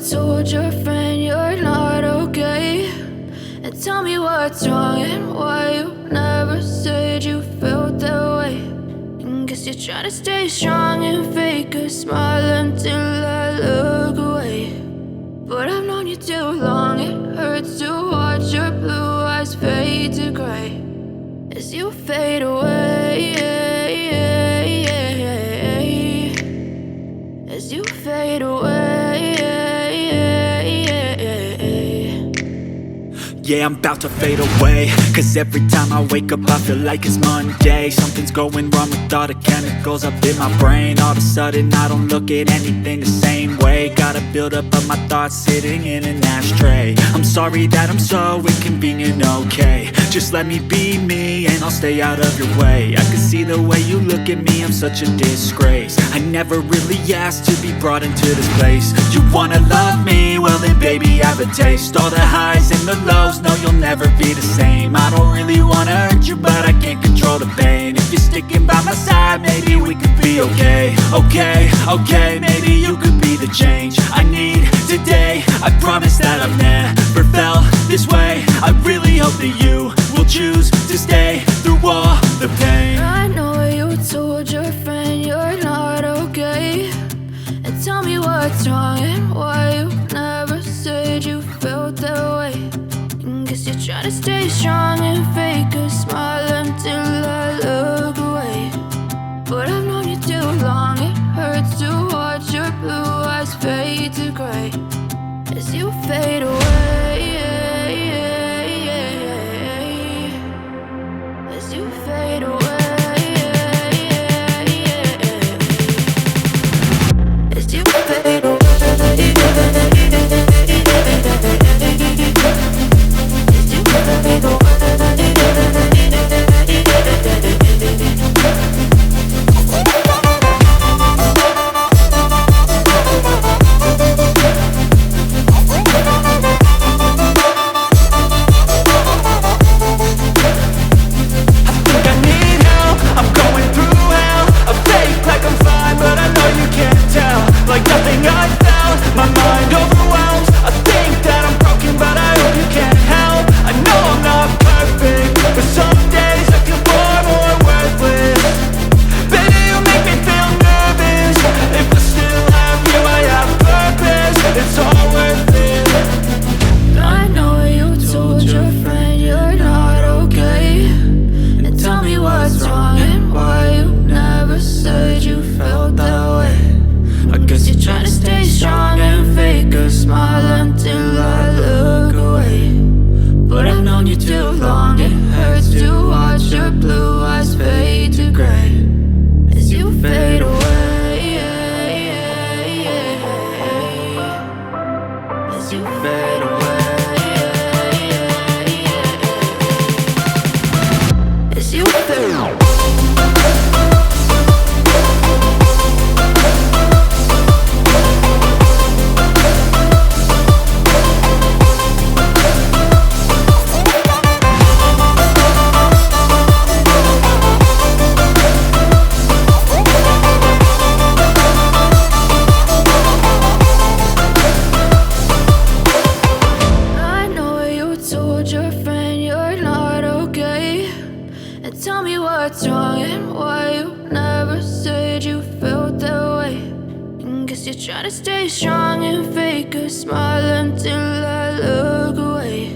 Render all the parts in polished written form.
told your friend you're not okay, and tell me what's wrong and why you never said you felt that way. And guess you're trying to stay strong and fake a smile until I look away. But I've known you too long, it hurts to watch your blue eyes fade to gray as you fade away, as you fade away. Yeah, I'm about to fade away, cause every time I wake up I feel like it's Monday. Something's going wrong with all the chemicals up in my brain. All of a sudden I don't look at anything the same way. Got a buildup of my thoughts sitting in an ashtray. I'm sorry that I'm so inconvenient, okay. Just let me be me and I'll stay out of your way. I can see the way you look at me, I'm such a disgrace. I never really asked to be brought into this place. You wanna love me? Well then baby I have a taste. All the highs and the lows, no you'll never be the same. I don't really wanna hurt you but I can't control the pain. If you're sticking by my side maybe we could be okay. Okay, maybe you could be the change I need today. I promise that I've never felt this way. I really hope that you will choose to stay through all the pain. I know you told your friend you're not okay, and tell me what's wrong and why you never said you felt that way. And guess you're trying to stay strong and fake a smile until I look away. But I've known you too long, it hurts to watch your blue eyes fade to gray as you fade away, as you fade away, as you fade away. Try to stay strong and fake a smile until I look away.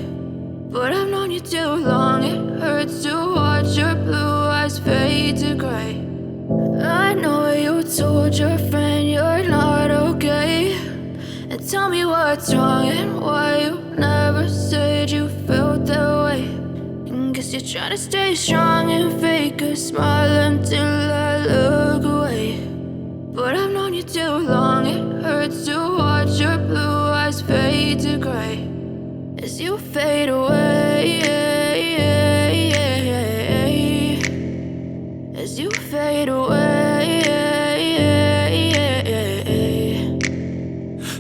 But I've known you too long, it hurts to watch your blue eyes fade to gray. I know you told your friend you're not okay, and tell me what's wrong and why you never said you felt that way. And guess you're trying to stay strong and fake a smile until I look away. But I've known you too long, it hurts to watch your blue eyes fade to gray as you fade away, as you fade away.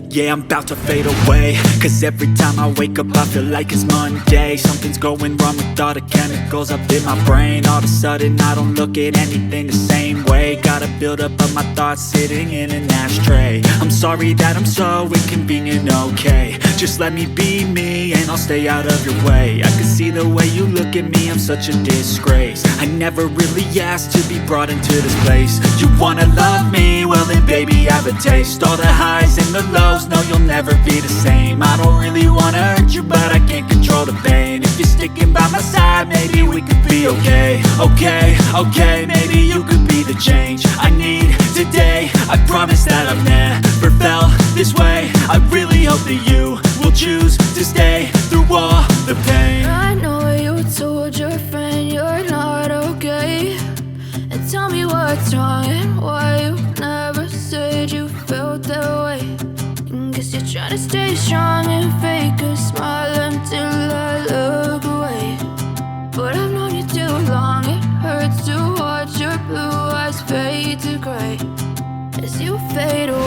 Yeah, I'm about to fade away, cause every time I wake up I feel like it's Monday. Something's going wrong with all the chemicals up in my brain. All of a sudden I don't look at anything the same way. Gotta build up of my thoughts sitting in an ashtray. I'm sorry that I'm so inconvenient, okay. Just let me be me and I'll stay out of your way. I can see the way you look at me, I'm such a disgrace. I never really asked to be brought into this place. You wanna love me? Well then baby, have a taste. All the highs and the lows, no, you'll never be the same. I don't really wanna hurt you, but I can't control the pain. If you're sticking by my side, maybe we could be okay. Okay, maybe you could be the change I need today. I promise that I've never felt this way. I really hope that you will choose to stay through all the pain. I know you told your friend you're not okay, and tell me what's wrong and why you never said you felt that way. And guess you're trying to stay strong and fake a smile until I look away. But I've known you too long, it hurts to watch your blue eyes fade to gray as you fade away.